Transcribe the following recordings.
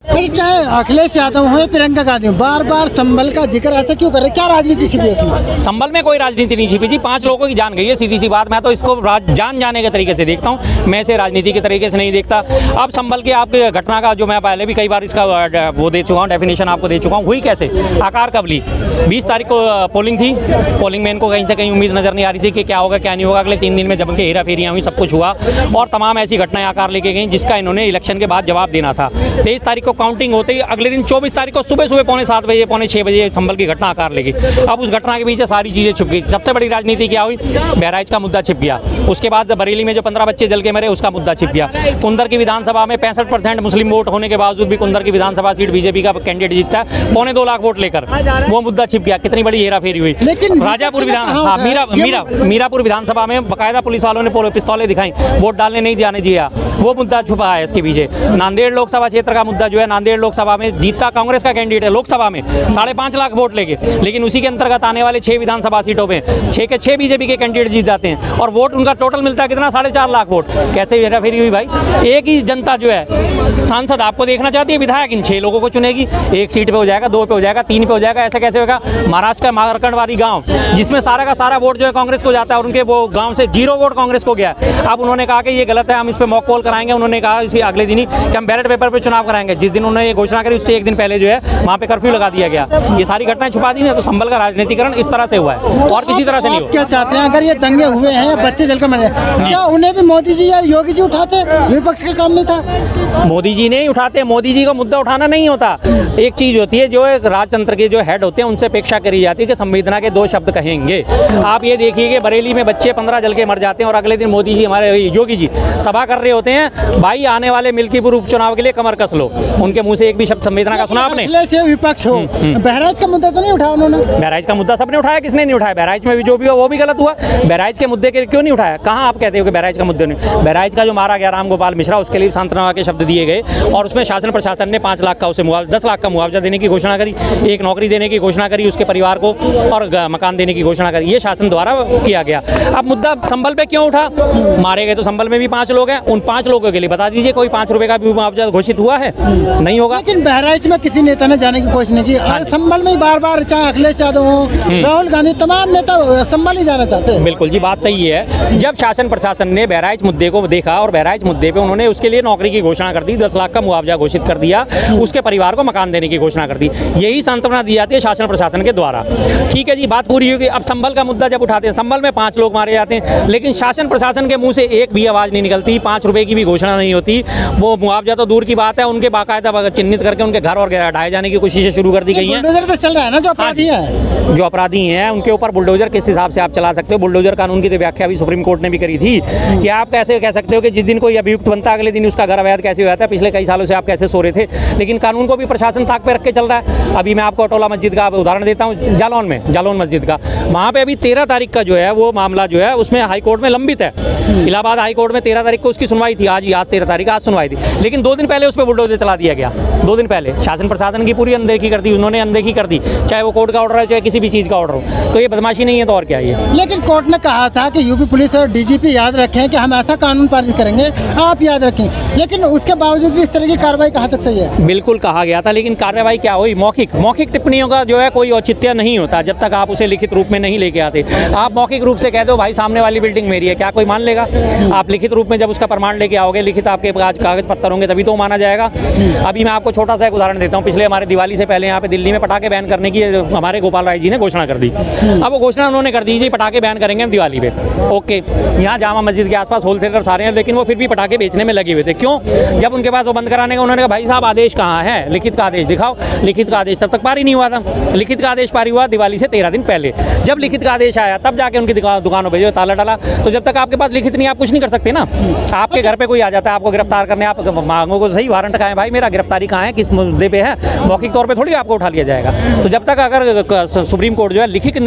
चाहे अखिलेश यादव हो प्रियंका गांधी बार बार संभल का जिक्र ऐसा क्यों कर रहे, क्या राजनीति छिपी है? संभल में कोई राजनीति नहीं छिपी जी, 5 लोगों की जान गई है, सीधी सी बात। मैं तो इसको जान जाने के तरीके से देखता हूँ, मैं इसे राजनीति के तरीके से नहीं देखता। अब संभल की आपके घटना का जो मैं पहले भी कई बार इसका वो दे चुका हूँ, डेफिनेशन आपको दे चुका हूँ। हुई कैसे, आकार कब ली? 20 तारीख को पोलिंग थी, पोलिंग में इनको कहीं से कहीं उम्मीद नजर नहीं आ रही थी कि क्या होगा क्या नहीं होगा। अगले 3 दिन में जब उनके हेरा फेरियाँ हुई, सब कुछ हुआ और तमाम ऐसी घटनाएं आकार लेके गई जिसका इन्होंने इलेक्शन के बाद जवाब देना था। 23 तारीख को काउंटिंग होते ही अगले दिन 24 तारीख को सुबह सुबह 5:45 बजे 5:45 बजे संभल की घटना आकार लेगी। अब उस घटना के पीछे सारी चीज़ें छुप गई। सबसे बड़ी राजनीति क्या हुई? बहराइच का मुद्दा छिप गया। उसके बाद बरेली में जो 15 बच्चे जल के मरे उसका मुद्दा छिप गया। कुंदर की विधानसभा में 65% मुस्लिम वोट होने के बावजूद भी कुंदर की विधानसभा सीट बीजेपी का कैंडिडेट जीतता है 2.25 लाख वोट लेकर, वो मुद्दा छिप गया। कितनी बड़ी हेरा फेरी हुई। लेकिन राजापुर मीरापुर विधानसभा में बाकायदा पुलिस वालों ने पिस्तौलें दिखाई, वोट डालने नहीं जाने दिया, वो मुद्दा छुपा है इसके पीछे। नांदेड़ लोकसभा क्षेत्र का मुद्दा जो है, नांदेड़ लोकसभा में जीतता कांग्रेस का कैंडिडेट है लोकसभा में 5.5 लाख वोट लेके, लेकिन उसी के अंतर्गत आने वाले 6 विधानसभा सीटों में 6 के 6 बीजेपी के कैंडिडेट जीत जाते हैं और वोट उनका टोटल मिलता है कितना? 4.5 लाख वोट। कैसे हेरा फेरी हुई भाई? एक ही जनता जो है, सांसद आपको देखना चाहती है, विधायक इन 6 लोगों को चुनेगी, 1 सीट पे हो जाएगा, 2 पे हो जाएगा, 3 पे हो जाएगा, ऐसा कैसे होगा? महाराष्ट्र का मारकंडवारी गांव जिसमें सारा का सारा वोट जो है कांग्रेस को जाता है और उनके वो गांव से 0 वोट कांग्रेस को गया। अब उन्होंने कहा कि ये गलत है, हम इस पे मॉक पोल कराएंगे। उन्होंने कहा इसी अगले दिन ही कि हम बैलेट पेपर पे चुनाव कराएंगे। जिस दिन उन्होंने ये घोषणा करी उससे 1 दिन पहले जो है वहाँ पे कर्फ्यू लगा दिया गया। ये सारी घटनाएं छुपा दी है। तो संभल का राजनीतिकरण इस तरह से हुआ है और किसी तरह से नहीं हुआ। क्या चाहते हैं, अगर ये दंगे हुए हैं या बच्चे जलकर मरे, क्या उन्हें भी मोदी जी या योगी जी उठाते? विपक्ष का काम नहीं था? मोदी जी नहीं उठाते। मोदी जी का मुद्दा उठाना नहीं होता। एक चीज होती है, जो एक राजतंत्र के जो हेड होते हैं उनसे अपेक्षा करी जाती है कि संवेदना के 2 शब्द कहेंगे। आप ये देखिए कि बरेली में बच्चे 15 जल के मर जाते हैं और अगले दिन मोदी जी, हमारे योगी जी सभा कर रहे होते हैं, भाई आने वाले मिल्कीपुर उपचुनाव के लिए कमर कस लो। उनके मुंह से एक भी शब्द संवेदना का सुना आपने? विपक्ष हो, बहराइच का मुद्दा तो नहीं उठाया उन्होंने? बहराइच का मुद्दा सबने उठाया, किसने नहीं उठाया? बहराइच में भी जो भी हो वो भी गलत हुआ। बहराइच के मुद्दे के क्यों नहीं उठाया? कहाँ आप कहते हो कि बहराइच का मुद्दे नहीं? बहराइच का जो मारा गया राम गोपाल मिश्रा, उसके लिए सांत्वना के शब्द दिए गए और उसमें शासन प्रशासन ने 5 लाख का उसे 10 लाख का मुआवजा देने की घोषणा करी, 1 नौकरी देने की घोषणा करी उसके परिवार को और मकान देने की घोषणा करी। ये शासन द्वारा किया गया। अब मुद्दा संभल पे क्यों उठा? मारे गए तो संभल में भी 5 लोग हैं, उन 5 लोगों के लिए बता दीजिए कोई 5 रुपए का भी मुआवजा घोषित हुआ है? नहीं होगा। लेकिन बहराइच में किसी नेता ने जाने की कोशिश नहीं की। संभल में बार बार चाहे अखिलेश यादव हो, राहुल गांधी, तमाम नेता संभल ही जाना चाहते हैं। बिल्कुल जी, बात सही है। जब शासन प्रशासन ने बहराइच मुद्दे को देखा और बहराइच मुद्दे पे उन्होंने उसके लिए नौकरी की घोषणा कर दी, 10 लाख का मुआवजा घोषित कर दिया, उसके परिवार को मकान देने की घोषणा कर दी। यही सांत्वना दी जाती है शासन प्रशासन के द्वारा। ठीक है जी, बात पूरी होगी। अब संभल का मुद्दा जब उठाते हैं, संभल में 5 लोग मारे जाते हैं, लेकिन शासन प्रशासन के मुंह से एक भी आवाज नहीं निकलती, 5 रुपए की भी घोषणा नहीं होती। वो मुआवजा तो दूर की बात है, उनके बाकायदा चिन्हित करके उनके घर और हटाए जाने की कोशिशें शुरू कर दी गई हैं। बुलडोजर तो चल रहा है ना, जो अपराधी हैं, जो अपराधी हैं उनके ऊपर बुलडोजर किस हिसाब से आप चला सकते हो? बुलडोजर कानून की तो व्याख्या भी सुप्रीम कोर्ट ने भी करी थी कि आप कैसे कह सकते हो कि जिस दिन कोई अभियुक्त बनता है अगले दिन उसका घर अवैध कैसे हुआ था? पिछले कई सालों से आप कैसे सो रहे थे? लेकिन कानून को भी प्रशासन ताक पे रख के चल रहा है। अभी मैं आपको अटोला मस्जिद का उदाहरण देता हूँ, जालौन में, जालौन मस्जिद का, वहाँ पे अभी 13 तारीख का जो है वो मामला जो है उसमें हाई कोर्ट में लंबित है। इलाहाबाद हाई कोर्ट में 13 तारीख को उसकी सुनवाई थी। आज 13 तारीख आज सुनवाई थी, लेकिन 2 दिन पहले उस पर बुलडोजर चला दिया गया। 2 दिन पहले शासन प्रशासन की पूरी अनदेखी कर दी, उन्होंने अनदेखी कर दी, चाहे वो कोर्ट का ऑर्डर है चाहे किसी भी चीज़ का ऑर्डर हो। तो ये बदमाशी नहीं है तो और क्या है? लेकिन कोर्ट ने कहा था कि यूपी पुलिस और डीजीपी याद रखें कि हम ऐसा कानून पारित करेंगे, आप याद रखें, लेकिन उसके बावजूद भी इस तरह की कार्रवाई कहाँ तक सही है? बिल्कुल कहा गया था, लेकिन कार्रवाई क्या हुई? मौखिक टिप्पणियों का जो है कोई औचित्य नहीं होता जब तक आप उसे लिखित रूप में नहीं लेके आते। आप मौखिक रूप से कह दो भाई सामने वाली बिल्डिंग मेरी है, क्या कोई मान लेगा? आप लिखित रूप में जब उसका प्रमाण लेके आओगे, लिखित आपके कागज पत्तर होंगे तभी तो माना जाएगा। अभी मैं आपको छोटा सा एक उदाहरण देता हूँ। पिछले हमारे दिवाली से पहले यहाँ पे दिल्ली में पटाखे बैन करने की हमारे गोपाल राय जी ने घोषणा कर दी। अब वो घोषणा उन्होंने कर दी जी पटाखे बैन करेंगे हम दिवाली पे। ओके, यहाँ जामा मस्जिद के आसपास होलसेलर सारे हैं, लेकिन वो फिर भी पटाखे बेचने में लगे हुए थे। क्यों? जब उनके पास वो बंद कराने का, उन्होंने कहा भाई साहब आदेश कहाँ है? लिखित का आदेश दिखाओ। लिखित का आदेश तब तक पारी नहीं हुआ था। लिखित का आदेश पारी हुआ दिवाली से 13 दिन पहले। जब लिखित का आदेश आया तब जाके उनकी दुकानों पर जो ताला डाला। तो जब तक आपके पास लिखित नहीं, आप कुछ नहीं कर सकते ना। आपके घर पे कोई आ जाता है आपको गिरफ्तार करने, आप मांगो को सही वारंट कहाँ है भाई, मेरा गिरफ्तारी कहाँ है, किस मुद्दे पे है, मौखिक तौर पे थोड़ी आपको उठा लिया जाएगा। तो जब तक अगर सुप्रीम कोर्ट जो है लिखित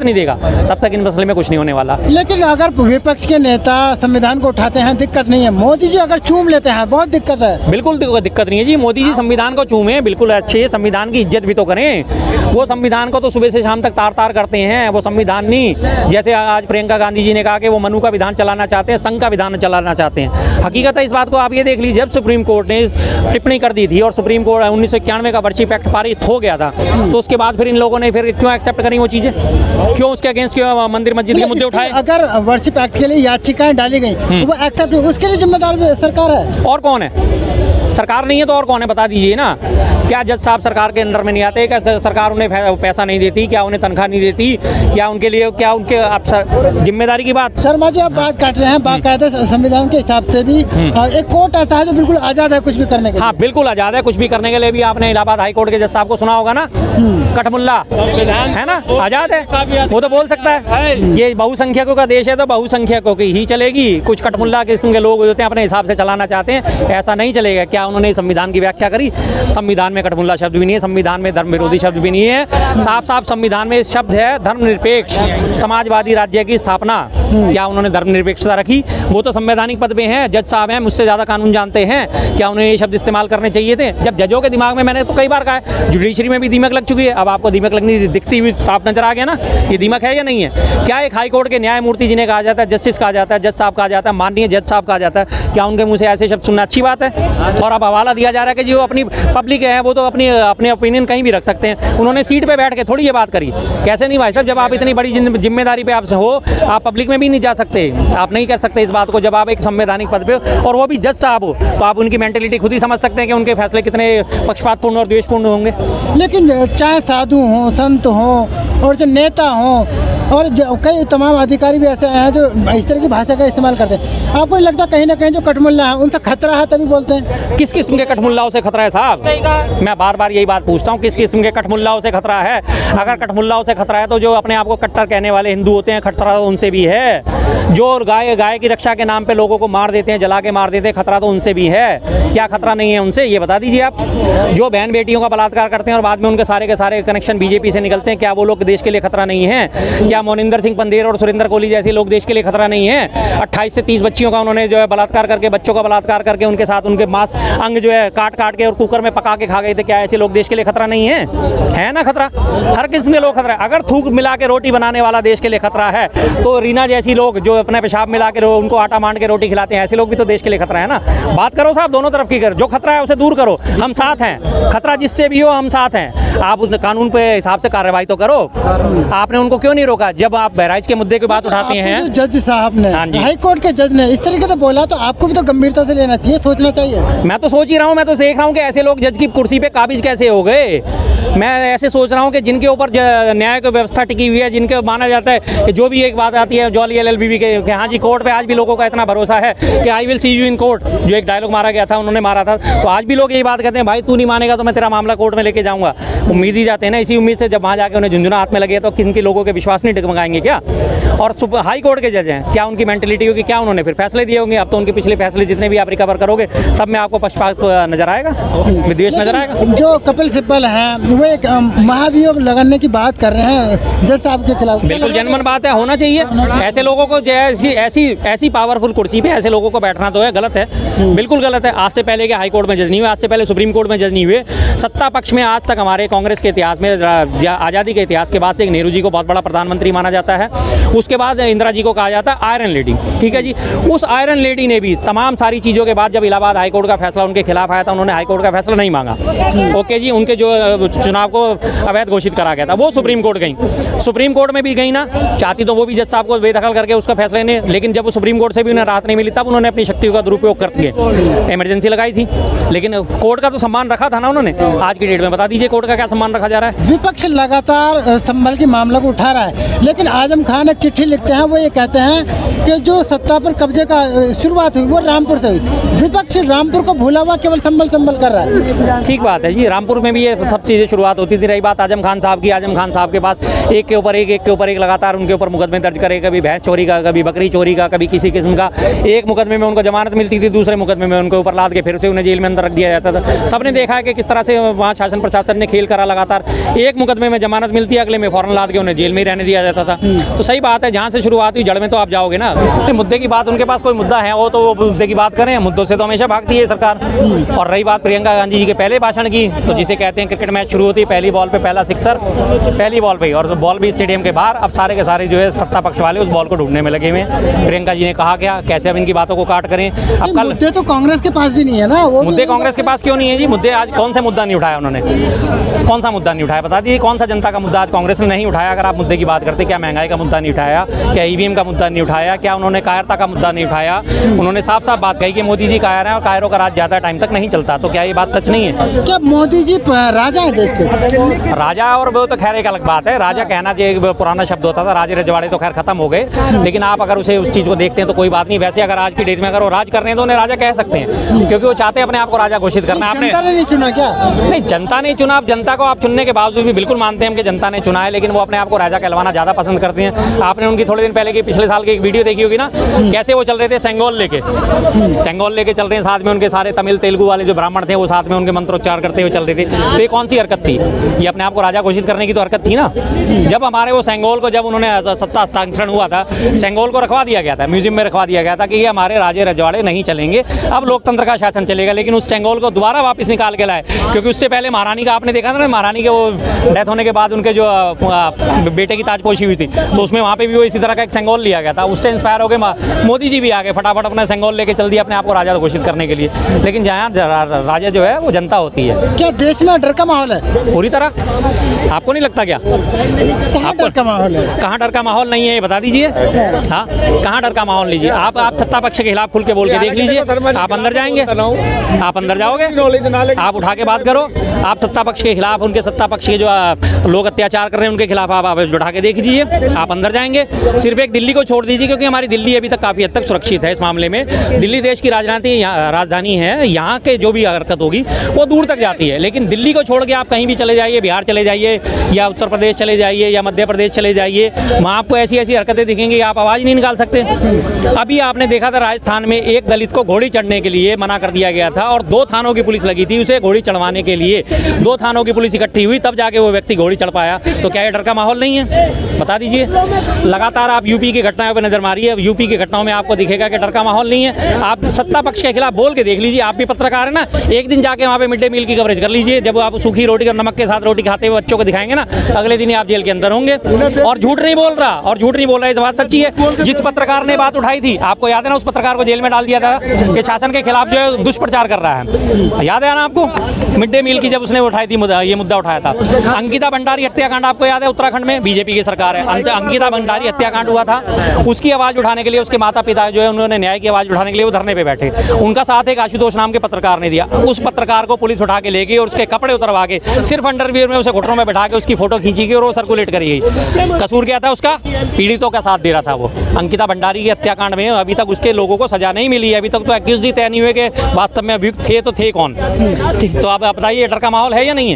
नहीं देगा तब तक इन मसले में कुछ नहीं होने वाला। लेकिन अगर विपक्ष के नेता संविधान को उठाते हैं दिक्कत नहीं है, मोदी जी अगर चूम लेते हैं बहुत दिक्कत है। बिल्कुल दिक्कत नहीं है जी, मोदी जी संविधान को चूमे, बिल्कुल अच्छे, संविधान की इज्जत भी तो करें। वो संविधान को तो सुबह से शाम तक तार करते हैं, वो संविधान नहीं। जैसे आज प्रियंका गांधी जी ने कहा कि वो मनु का विधान चलाना चाहते हैं, संघ का विधान चलाना चाहते हैं। हकीकत है इस बात को आप ये देख लीजिए, जब सुप्रीम कोर्ट ने टिप्पणी कर दी थी और सुप्रीम कोर्ट 1991 का वर्शिप एक्ट पारित हो गया था, तो उसके बाद फिर इन लोगों ने फिर क्यों एक्सेप्ट करी वो चीज़ें, क्यों उसके अगेंस्ट क्यों मंदिर मस्जिद के मुद्दे उठाए? अगर वर्शिप एक्ट के लिए याचिकाएं डाली गई तो वो एक्सेप्ट, उसके लिए जिम्मेदार सरकार है। और कौन है? सरकार नहीं है तो और कौन है, बता दीजिए ना। क्या जज साहब सरकार के अंडर में नहीं आते? क्या सरकार उन्हें पैसा नहीं देती? क्या उन्हें तनख्वाह नहीं देती? क्या उनके लिए, क्या उनके जिम्मेदारी की बात? शर्मा जी आप बात काट रहे हैं, बाकायदा संविधान के हिसाब से भी एक कोर्ट ऐसा है जो बिल्कुल आज़ाद है कुछ भी करने के लिए। हाँ बिल्कुल आज़ाद है कुछ भी करने के लिए। भी आपने इलाहाबाद हाई कोर्ट के जज साहब को सुना होगा ना, कठमुल्ला है ना, आज़ाद है, वो तो बोल सकता है। ये बहुसंख्यकों का देश है तो बहुसंख्यकों की ही चलेगी। कुछ कठमुल्ला किस्म के लोग होते हैं अपने हिसाब से चलाना चाहते हैं, ऐसा नहीं चलेगा। क्या उन्होंने संविधान की व्याख्या करी? संविधान में कठमुल्ला शब्द भी नहीं है, संविधान में धर्म विरोधी शब्द भी नहीं है। साफ साफ संविधान में शब्द है धर्मनिरपेक्ष समाजवादी राज्य की स्थापना। क्या उन्होंने धर्मनिरपेक्षता रखी? वो तो संवैधानिक पद पे हैं, जज साहब हैं, मुझसे ज़्यादा कानून जानते हैं। क्या उन्हें ये शब्द इस्तेमाल करने चाहिए थे? जब जजों के दिमाग में, मैंने तो कई बार कहा है, जुडिशरी में भी दीमक लग चुकी है। अब आपको दीमक लगनी दिखती हुई साफ नजर आ गया ना, ये दीमक है या नहीं है? क्या एक हाई कोर्ट के न्यायमूर्ति जिन्हें कहा जाता है, जस्टिस कहा जाता है, जज साहब कहा जाता है, माननीय जज साहब कहा जाता है, क्या उनके मुँह से ऐसे शब्द सुनना अच्छी बात है? और अब हवाला दिया जा रहा है कि जो अपनी पब्लिक है वो तो अपने ओपिनियन कहीं भी रख सकते हैं। उन्होंने सीट पे बैठ के थोड़ी ये बात करी। कैसे नहीं भाई साहब, जब आप इतनी बड़ी जिम्मेदारी पे आप हो, आप पब्लिक में भी नहीं जा सकते, आप नहीं कह सकते इस बात को। जब आप एक संवैधानिक पद पे हो और वो भी जज साहब हो, तो आप उनकी मेंटेलिटी खुद ही समझ सकते हैं कि उनके फैसले कितने पक्षपातपूर्ण और द्वेषपूर्ण होंगे। लेकिन चाहे साधु हों, संत हों और जो नेता हों और कई तमाम अधिकारी भी ऐसे हैं जो इस तरह की भाषा का इस्तेमाल करते हैं, आपको नहीं लगता कहीं ना कहीं जो कठमुल्ला है उनसे खतरा है तभी बोलते हैं? किस किस्म के कठमुल्लाओं से खतरा है साहब? मैं बार बार यही बात पूछता हूँ, किस किस्म के कठमुल्लाओं से खतरा है? अगर कठमुल्लाओं से खतरा है तो जो अपने आप को कट्टर कहने वाले हिंदू होते हैं, खतरा तो उनसे भी है। जो गाय की रक्षा के नाम पे लोगों को मार देते हैं, जला के मार देते हैं, खतरा तो उनसे भी है। क्या खतरा नहीं है उनसे, ये बता दीजिए आप। जो बहन बेटियों का बलात्कार करते हैं और बाद में उनके सारे के सारे कनेक्शन बीजेपी से निकलते हैं, क्या वो लोग देश के लिए खतरा नहीं है? क्या मोनिंदर सिंह पंदेर और सुरेंद्र कोहली जैसे लोग देश के लिए खतरा नहीं है? 28 से 30 बच्चियों का उन्होंने जो है बलात्कार करके, बच्चों का बलात्कार करके उनके साथ उनके मांस अंग जो है काट के और कुकर में पका के खा गए थे। क्या ऐसे लोग देश के लिए खतरा नहीं है ना? खतरा हर किस्म के लोग खतरा है। अगर थूक मिला के रोटी बनाने वाला देश के लिए खतरा है, तो रीना जैसी लोग जो अपने पेशाब मिला के उनको आटा मांड के रोटी खिलाते हैं, ऐसे लोग भी तो देश के लिए खतरा है ना। बात करो साहब, दोनों तरफ की कर, जो खतरा है उसे दूर करो, हम साथ हैं। खतरा जिससे भी हो हम साथ हैं। आप उस कानून पे हिसाब से कार्रवाई तो करो। आपने उनको क्यों नहीं रोका? जब आप बहराइच के मुद्दे की बात उठाते हैं, जज साहब ने, हाई कोर्ट के जज ने इस तरीके से बोला, तो आपको भी तो गंभीरता से लेना चाहिए, सोचना चाहिए। मैं तो सोच ही रहा हूँ, मैं तो देख रहा हूँ कि ऐसे लोग जज की कुर्सी पे काबिज कैसे हो गए। मैं ऐसे सोच रहा हूँ कि जिनके ऊपर न्याय की व्यवस्था टिकी हुई है, जिनके माना जाता है कि जो भी एक बात आती है जॉली LLB के हाँ जी कोर्ट पे आज भी लोगों का इतना भरोसा है कि I will see you in court, जो एक डायलॉग मारा गया था, उन्होंने मारा था, तो आज भी लोग यही बात कहते हैं, भाई तू नहीं मानेगा तो मैं तेरा मामला कोर्ट में लेके जाऊंगा। उम्मीद ही जाते हैं ना, इसी उम्मीद से जब वहाँ जाके उन्हें झुंझुना हाथ में लगे तो किन लोगों के विश्वास नहीं डगमगाएंगे क्या? और हाई कोर्ट के जज हैं, क्या उनकी मेंटेलिटी होगी? क्या उन्होंने फिर फैसले दिए होंगे? अब तो उनके पिछले फैसले जितने भी आप रिकवर करोगे सब में आपको पक्षपात नजर आएगा, विद्वेष नजर आएगा। जो कपिल सिब्बल हैं वो एक महाभियोग लगाने की बात कर रहे हैं जज साहब के खिलाफ। बिल्कुल जनमन बात है, होना चाहिए। ऐसे लोगों को ऐसी पावरफुल कुर्सी पे ऐसे लोगों को बैठना तो है गलत है, बिल्कुल गलत है। आज से पहले के हाई कोर्ट में जज नहीं हुए, आज से पहले सुप्रीम कोर्ट में जज नहीं हुए। सत्ता पक्ष में आज तक हमारे कांग्रेस के इतिहास में, आज़ादी के इतिहास के बाद से एक नेहरू जी को बहुत बड़ा प्रधानमंत्री माना जाता है, उसके बाद इंदिरा जी को कहा जाता है आयरन लेडी, ठीक है जी। उस आयरन लेडी ने भी तमाम सारी चीज़ों के बाद जब इलाहाबाद हाई कोर्ट का फैसला उनके खिलाफ आया था, उन्होंने हाई कोर्ट का फैसला नहीं मांगा, ओके जी। उनके जो चुनाव को अवैध घोषित करा गया था वो सुप्रीम कोर्ट गई, सुप्रीम कोर्ट में भी गई ना, चाहती तो वो भी जज साहब को बेदखल करके उसका फैसले ने, लेकिन जब वो सुप्रीम कोर्ट से भी उन्हें राहत नहीं मिली तब उन्होंने अपनी शक्ति का दुरुपयोग करके इमरजेंसी लगाई थी, लेकिन कोर्ट का तो सम्मान रखा था ना उन्होंने। आज की डेट में बता दीजिए कोर्ट का क्या सम्मान रखा जा रहा है? विपक्ष लगातार संभल के मामला को उठा रहा है, लेकिन आजम खान एक चिट्ठी लिखते हैं, वो ये कहते हैं कि जो सत्ता पर कब्जे का शुरुआत हुई वो रामपुर से हुई। विपक्ष रामपुर को भूला हुआ केवल संभल कर रहा है। ठीक बात है जी, रामपुर में भी ये सब चीज़ें शुरुआत होती थी। रही बात आजम खान साहब की, आजम खान साहब के पास एक के ऊपर एक लगातार उनके ऊपर मुकदमे दर्ज करे, कभी भैंस चोरी का, कभी बकरी चोरी का, कभी किसी किस्म का। एक मुकदमे में उनको जमानत मिलती थी, दूसरे मुकदमे में उनके ऊपर लाद के फिर से उन्हें जेल में अंदर रख दिया जाता था। सबने देखा है कि किस तरह से वहाँ शासन प्रशासन ने खेल करा लगातार। एक मुकदमे में जमानत मिलती है, अगले में फौरन लाद के उन्हें जेल में ही रहने दिया जाता था। तो सही बात है। है, जहाँ से शुरुआत हुई जड़ में तो आप जाओगे ना। नहीं, मुद्दे की बात, उनके पास कोई मुद्दा है वो तो वो मुद्दे की बात करें, मुद्दों से तो हमेशा भागती है सरकार। और रही बात प्रियंका गांधी जी के पहले भाषण की, तो जिसे कहते हैं क्रिकेट मैच शुरू होती है पहली बॉल पे पहला सिक्सर, पहली बॉल पे ही, और बॉल भी स्टेडियम के बाहर। अब सारे के सारे जो है सत्ता पक्ष वाले उस बॉल को ढूंढने में लगे हुए हैं। प्रियंका जी ने कहा क्या, कैसे अब इनकी बातों को काट करें। अब कल मुद्दे तो कांग्रेस के पास भी नहीं है ना, वो मुद्दे कांग्रेस के पास क्यों नहीं है जी? मुद्दे आज कौन सा मुद्दा नहीं उठाया उन्होंने? कौन सा मुद्दा नहीं उठाया बता दीजिए, कौन सा जनता का मुद्दा आज कांग्रेस ने नहीं उठाया? अगर आप मुद्दे की बात करते, क्या महंगाई का मुद्दा नहीं उठाया, क्या ईवीएम का मुद्दा नहीं उठाया, क्या उन्होंने कायरता का मुद्दा नहीं उठाया? उन्होंने साफ साफ बात कही कि मोदी जी कायर हैं और कायरों का राज ज़्यादा टाइम तक नहीं चलता। तो क्या ये बात सच नहीं है? क्या मोदी जी राजा है देश के? राजा और वो तो खैर एक अलग बात है, राजा कहना जो एक पुराना शब्द होता था, राजे रजवाड़े तो खैर खत्म हो गए। लेकिन आप अगर उसे उस चीज़ को देखते हैं तो कोई बात नहीं। वैसे अगर आज की डेट में अगर वो राज कर रहे हैं तो उन्हें राजा कह सकते हैं, क्योंकि वो चाहते हैं अपने आप को राजा घोषित करना। आपने जनता ने नहीं चुना क्या? नहीं, जनता ने चुना। जनता को आप चुनने के बावजूद भी बिल्कुल मानते हैं कि जनता ने चुना है, लेकिन वो अपने आप को राजा कहलवाना ज़्यादा पसंद करते हैं। आपने उनकी थोड़े दिन पहले की पिछले साल की एक वीडियो देखी होगी ना, कैसे वो चल रहे थे सेंगोल लेके चल रहे हैं, साथ में उनके सारे तमिल तेलुगु वाले जो ब्राह्मण थे वो साथ में उनके मंत्रोच्चार करते हुए चल रहे थे। तो ये कौन सी हरकत थी? ये अपने आप को राजा घोषित करने की तो हरकत थी ना। जब हमारे वो सेंगोल को, जब उन्होंने सत्ता हस्तांतरण हुआ था, सेंगोल को रखवा दिया गया था, म्यूजियम में रखवा दिया गया था कि ये हमारे राजे रजवाड़े नहीं चलेंगे, अब लोकतंत्र का शासन चलेगा। लेकिन उस सेंगोल को दोबारा वापस निकाल के लाए, क्योंकि उससे पहले महारानी का आपने देखा था ना, महारानी के वो डेथ होने के बाद उनके जो बेटे की ताजपोशी हुई थी, तो उसमें वहाँ पे भी वो इसी तरह का एक सेंगोल लिया गया था। उससे इंस्पायर हो गए मोदी जी भी आ गए, फटाफट अपना सेंगोल लेके चल दिया अपने आप को राजा घोषित करने के लिए। लेकिन जहाँ राजा जो है वो जनता होती है। क्या देश में डर का माहौल है? पूरी तरह। आपको नहीं लगता क्या? कहाँ डर का माहौल है? कहाँ डर का माहौल नहीं है ये बता दीजिए। हाँ, कहाँ डर का माहौल लीजिए आप सत्ता पक्ष के खिलाफ खुल के बोल के देख लीजिए। आप अंदर जाएंगे, आप अंदर जाओगे, आप उठा के बात करो। आप सत्ता पक्ष के खिलाफ, उनके सत्ता पक्ष के जो लोग अत्याचार कर रहे हैं उनके खिलाफ आप आवाज उठा के देख लीजिए। आप अंदर जाएंगे। सिर्फ एक दिल्ली को छोड़ दीजिए, क्योंकि हमारी दिल्ली अभी तक काफ़ी हद तक सुरक्षित है इस मामले में। दिल्ली देश की राजधानी है, यहाँ के जो भी हरकत होगी वो दूर तक जाती है। लेकिन दिल्ली को छोड़ के आप कहीं भी चले जाइए, बिहार चले जाइए या उत्तर प्रदेश चले जाइए या मध्य प्रदेश चले जाइए, वहाँ आपको ऐसी ऐसी हरकतें दिखेंगी, आप आवाज़ नहीं निकाल सकते। अभी आपने देखा था राजस्थान में एक दलित को घोड़ी चढ़ने के लिए मना कर दिया गया था और 2 थानों की पुलिस लगी थी उसे घोड़ी चढ़वाने के लिए। 2 थानों की पुलिस इकट्ठी हुई तब जाके वो व्यक्ति घोड़ी चढ़ पाया। तो क्या ये डर का माहौल नहीं है? बता दीजिए। लगातार आप यूपी की घटनाओं पर नजर मारिए, अब यूपी की घटनाओं में आपको दिखेगा कि डर का माहौल नहीं है। आप सत्ता पक्ष के खिलाफ बोल के देख लीजिए। आप भी पत्रकार है ना, एक दिन जाके वहाँ पे मिड डे मील की कवरेज कर लीजिए। जब आप सूखी रोटी और नमक के साथ रोटी खाते हुए बच्चों को दिखाएंगे ना, अगले दिन आप जेल के अंदर होंगे। और झूठ नहीं बोल रहा, और झूठ नहीं बोल रहा, इस बात सच्ची है। जिस पत्रकार ने बात उठाई थी, आपको याद है ना, उस पत्रकार को जेल में डाल दिया था कि शासन के खिलाफ जो है दुष्प्रचार कर रहा है। याद है ना आपको? मिड डे मील की जब उसने उठाई थी ये मुद्दा उठाया था। अंकिता भंडारी हत्याकांड आपको याद है? उत्तराखंड में बीजेपी की सरकार है, अंकिता भंडारी हत्याकांड हुआ था। उसकी आवाज उठाने के लिए उसके माता पिता जो है उन्होंने न्याय की आवाज उठाने के लिए वो धरने पे बैठे। उनका साथ एक आशुतोष नाम के पत्रकार ने दिया। उस पत्रकार को पुलिस उठा के ले गई और उसके कपड़े उतरवा के सिर्फ अंडरवियर में उसे घुटनों में बैठा के उसकी फोटो खींची गई और वो सर्कुलेट करी गई। कसूर क्या था उसका? पीड़ितों का साथ दे रहा था वो। अंकिता भंडारी के हत्याकांड में अभी तक उसके लोगों को सजा नहीं मिली है। अभी तक तो एक्यूज ही तय नहीं हुए कि वास्तव में अभियुक्त थे तो थे कौन। तो आप बताइए, डर का माहौल है या नहीं है?